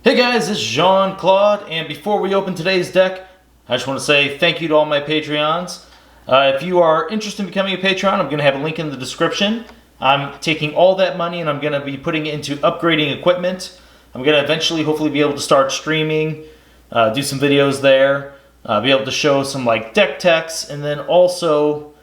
Hey guys, this is Jean-Claude, and before we open today's deck, I just want to say thank you to all my Patreons. If you are interested in becoming a Patreon, I'm going to have a link in the description. I'm taking all that money and I'm going to be putting it into upgrading equipment. I'm going to eventually hopefully be able to start streaming, do some videos there, be able to show some like deck techs, and then also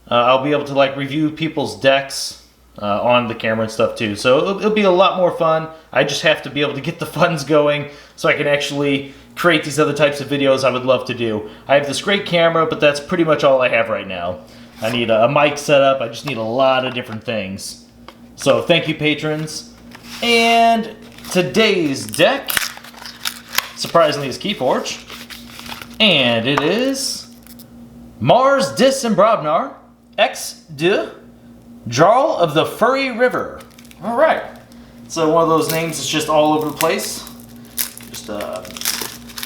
I'll be able to like review people's decks on the camera and stuff too. So it'll be a lot more fun. I just have to be able to get the funds going so I can actually create these other types of videos I would love to do. I have this great camera, but that's pretty much all I have right now. I need a mic setup. I just need a lot of different things. So thank you, patrons. And today's deck, surprisingly, is Keyforge. And it is Mars, Deus, and Brobnar, X2, Jarl of the Furry River. All right. So one of those names is just all over the place. Just a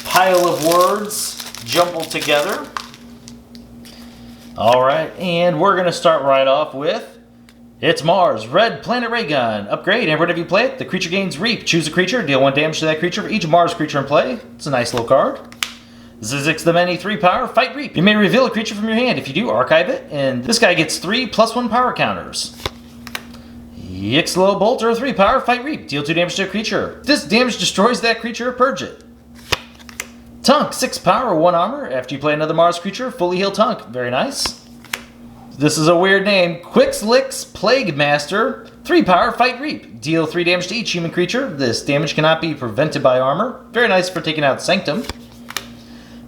pile of words jumbled together. All right, and we're going to start right off with, it's Mars, Red Planet Ray Gun. Upgrade, and whenever you play it, the creature gains Reap. Choose a creature, deal 1 damage to that creature for each Mars creature in play. It's a nice little card. Zizix the Many, 3 power, fight Reap. You may reveal a creature from your hand. If you do, archive it, and this guy gets 3 +1 power counters. Yixlo Bolter, 3 power, fight Reap. Deal 2 damage to a creature. This damage destroys that creature, purge it. Tunk, 6 power, 1 armor. After you play another Mars creature, fully heal Tunk. Very nice. This is a weird name. Quixlix Plague Master, 3 power, fight Reap. Deal 3 damage to each human creature. This damage cannot be prevented by armor. Very nice for taking out Sanctum.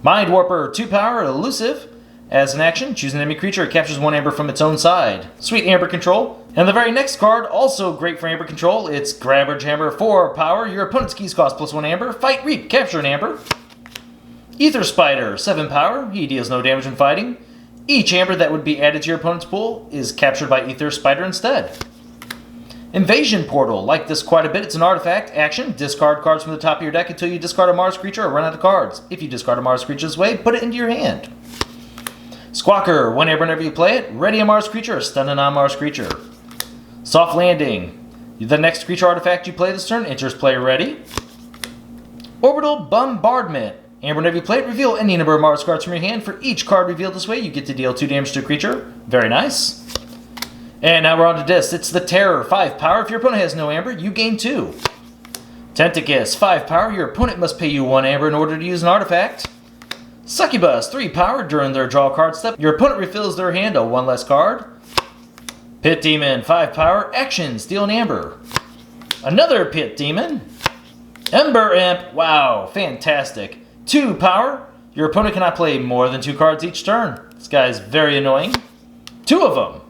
Mind Warper, 2 power, elusive. As an action, choose an enemy creature. It captures 1 amber from its own side. Sweet amber control. And the very next card, also great for amber control. It's Grabber Jammer, 4 power. Your opponent's keys cost +1 amber. Fight Reap, capture an amber. Ether Spider, 7 power. He deals no damage when fighting. Each amber that would be added to your opponent's pool is captured by Ether Spider instead. Invasion Portal, like this quite a bit. It's an artifact. Action, discard cards from the top of your deck until you discard a Mars creature or run out of cards. If you discard a Mars creature this way, put it into your hand. Squawker, whenever you play it, ready a Mars creature or stun a non-Mars creature. Soft Landing, the next creature artifact you play this turn enters play ready. Orbital Bombardment, and whenever you play it, reveal any number of Mars cards from your hand. For each card revealed this way, you get to deal 2 damage to a creature. Very nice. And now we're on to Deus. It's the Terror, 5 power. If your opponent has no amber, you gain 2. Tentacus, 5 power. Your opponent must pay you 1 amber in order to use an artifact. Succubus, 3 power. During their draw card step, your opponent refills their hand to 1 less card. Pit Demon, 5 power. Actions, deal an amber. Another Pit Demon. Ember Imp, wow, fantastic. 2 power. Your opponent cannot play more than 2 cards each turn. This guy is very annoying. 2 of them.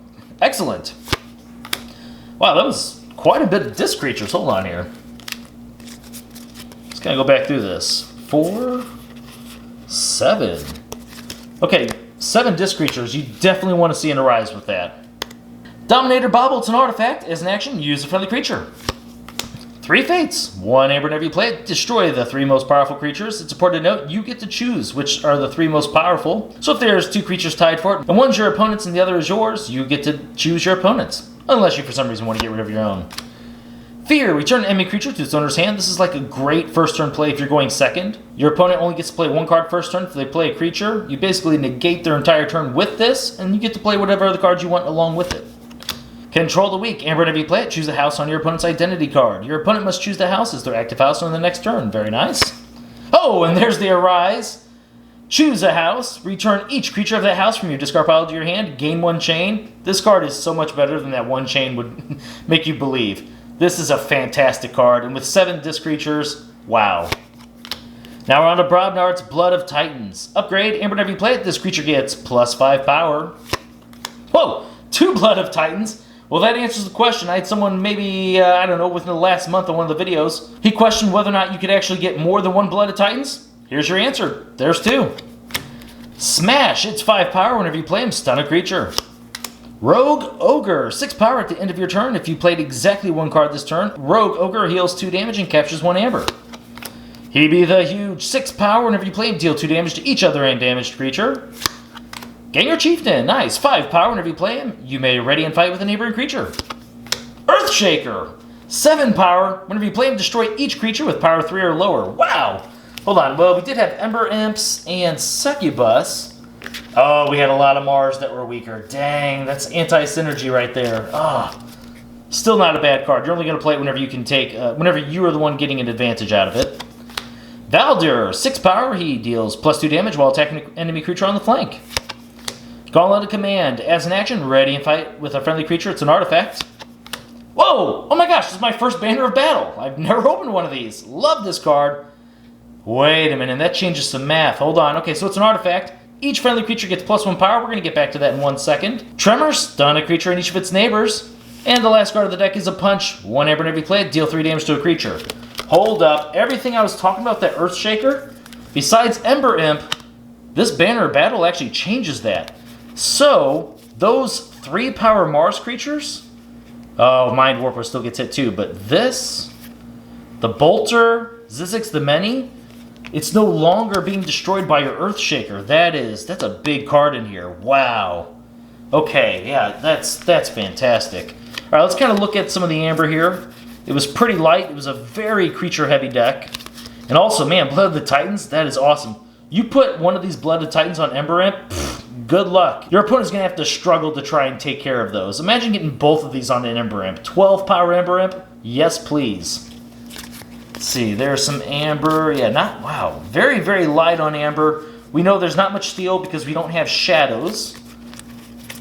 Excellent. Wow, that was quite a bit of disc creatures. Hold on here. Just gotta go back through this. 4, 7. Okay, 7 disc creatures. You definitely want to see an Arise with that. Dominator Bauble, it's an artifact. As an action, use a friendly creature. 3 fates. 1 amber whenever you play it. Destroy the 3 most powerful creatures. It's important to note you get to choose which are the 3 most powerful. So if there's 2 creatures tied for it, and one's your opponent's and the other is yours, you get to choose your opponent's. Unless you for some reason want to get rid of your own. Fear. Return an enemy creature to its owner's hand. This is like a great first turn play if you're going second. Your opponent only gets to play 1 card first turn. If they play a creature, you basically negate their entire turn with this, and you get to play whatever other cards you want along with it. Control the Weak. Amber, whenever you play it, choose a house on your opponent's identity card. Your opponent must choose the house as their active house on the next turn. Very nice. Oh, and there's the Arise. Choose a house. Return each creature of that house from your discard pile to your hand. Gain 1 chain. This card is so much better than that 1 chain would make you believe. This is a fantastic card, and with 7 disc creatures, wow. Now we're on to Brobnar's Blood of Titans. Upgrade. Amber, whenever you play it, this creature gets +5 power. Whoa, 2 Blood of Titans. Well, that answers the question. I had someone maybe, I don't know, within the last month on one of the videos. He questioned whether or not you could actually get more than 1 Blood of Titans. Here's your answer. There's 2. Smash. It's 5 power. Whenever you play him, stun a creature. Rogue Ogre. 6 power at the end of your turn. If you played exactly 1 card this turn, Rogue Ogre heals 2 damage and captures 1 amber. He be the Huge. 6 power. Whenever you play him, deal 2 damage to each other damaged creature. Ganger Chieftain, nice. 5 power whenever you play him. You may ready and fight with a neighboring creature. Earthshaker, 7 power. Whenever you play him, destroy each creature with power 3 or lower. Wow. Hold on. Well, we did have Ember Imps and Succubus. Oh, we had a lot of Mars that were weaker. Dang, that's anti-synergy right there. Oh, still not a bad card. You're only going to play it whenever you can take, whenever you are the one getting an advantage out of it. Valdir, 6 power. He deals +2 damage while attacking an enemy creature on the flank. Gauntlet of Command. As an action, ready and fight with a friendly creature. It's an artifact. Whoa! Oh my gosh, this is my first Banner of Battle. I've never opened one of these. Love this card. Wait a minute, that changes some math. Hold on. Okay, so it's an artifact. Each friendly creature gets +1 power. We're going to get back to that in 1 second. Tremor, stun a creature and each of its neighbors. And the last card of the deck is a Punch. 1 amber whenever you play it, deal 3 damage to a creature. Hold up. Everything I was talking about, that Earthshaker, besides Ember Imp, this Banner of Battle actually changes that. So, those 3 power Mars creatures, oh, Mind Warper still gets hit too, but this, the Bolter, Zizix the Many, it's no longer being destroyed by your Earthshaker. That's a big card in here. Wow. Okay, yeah, that's fantastic. All right, let's kind of look at some of the Amber here. It was pretty light. It was a very creature-heavy deck. And also, man, Blood of the Titans, that is awesome. You put one of these Blood of the Titans on Ember Imp, good luck. Your opponent's going to have to struggle to try and take care of those. Imagine getting both of these on an Ember Imp. 12 power Ember Imp? Yes, please. Let's see, there's some Amber. Yeah, wow. Very, very light on Amber. We know there's not much steel because we don't have shadows.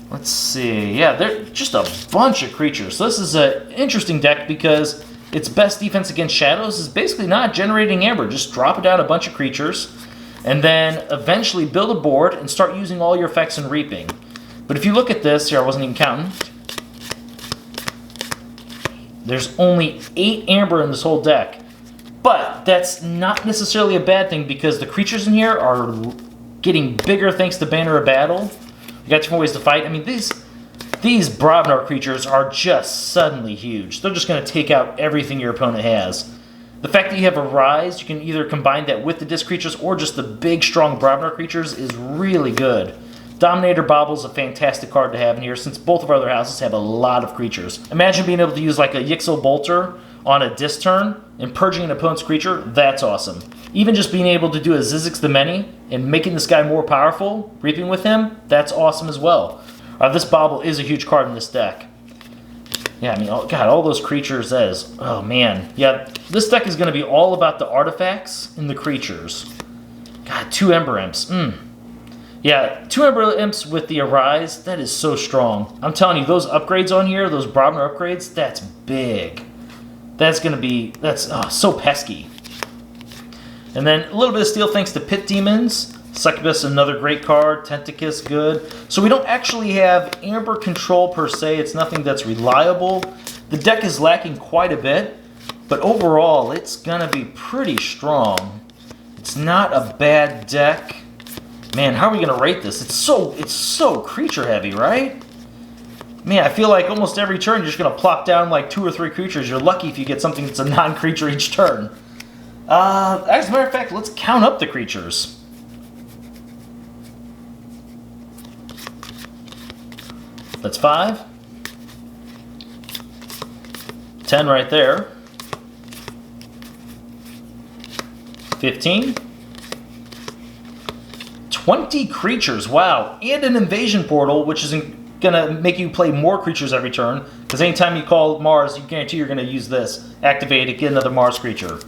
Let's see. Yeah, they're just a bunch of creatures. So this is an interesting deck because its best defense against shadows is basically not generating Amber. Just drop down a bunch of creatures and then eventually build a board and start using all your effects and reaping. But if you look at this, here I wasn't even counting. There's only 8 Amber in this whole deck. But that's not necessarily a bad thing because the creatures in here are getting bigger thanks to Banner of Battle. You got different ways to fight. I mean, these Brobnar creatures are just suddenly huge. They're just going to take out everything your opponent has. The fact that you have a Rise, you can either combine that with the disc creatures or just the big, strong Brobnar creatures is really good. Dominator Bobble's a fantastic card to have in here since both of our other houses have a lot of creatures. Imagine being able to use like a Yixel Bolter on a disc turn and purging an opponent's creature. That's awesome. Even just being able to do a Zizix the Many and making this guy more powerful, reaping with him, that's awesome as well. This Bobble is a huge card in this deck. Yeah, I mean, oh, God, all those creatures, that is, oh man. Yeah, this deck is going to be all about the artifacts and the creatures. God, 2 Ember Imps. Yeah, 2 Ember Imps with the Arise, that is so strong. I'm telling you, those upgrades on here, those Brobnar upgrades, that's big. That's going to be, that's so pesky. And then a little bit of steel thanks to Pit Demons. Succubus, another great card. Tentacus, good. So we don't actually have Amber control per se. It's nothing that's reliable. The deck is lacking quite a bit. But overall, it's going to be pretty strong. It's not a bad deck. Man, how are we going to rate this? It's so creature heavy, right? Man, I feel like almost every turn you're just going to plop down like 2 or 3 creatures. You're lucky if you get something that's a non-creature each turn. As a matter of fact, let's count up the creatures. That's 5. 10 right there. 15. 20 creatures, wow. And an invasion portal, which is gonna make you play more creatures every turn. Because anytime you call Mars, you guarantee you're gonna use this. Activate it, get another Mars creature.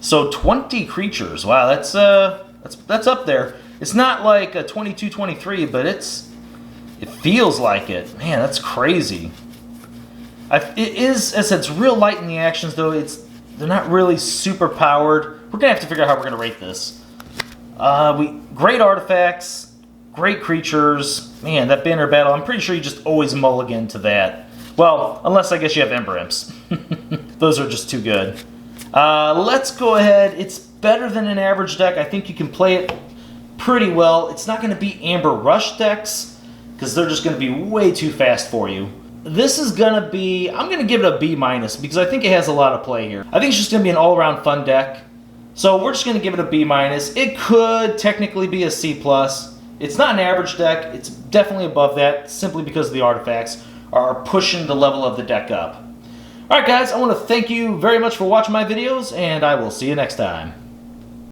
So 20 creatures, wow, that's up there. It's not like a 22-23, but it feels like it. Man, that's crazy. It is, as I said, it's real light in the actions, though. They're not really super powered. We're gonna have to figure out how we're gonna rate this. Great artifacts, great creatures. Man, that Banner Battle, I'm pretty sure you just always mulligan to that. Well, unless I guess you have Ember Imps. Those are just too good. Let's go ahead. It's better than an average deck. I think you can play it pretty well. It's not going to be Amber Rush decks because they're just going to be way too fast for you. This is going to be, I'm going to give it a B- because I think it has a lot of play here. I think it's just going to be an all-around fun deck. So we're just going to give it a B-. It could technically be a C+. It's not an average deck. It's definitely above that simply because the artifacts are pushing the level of the deck up. Alright guys, I want to thank you very much for watching my videos, and I will see you next time.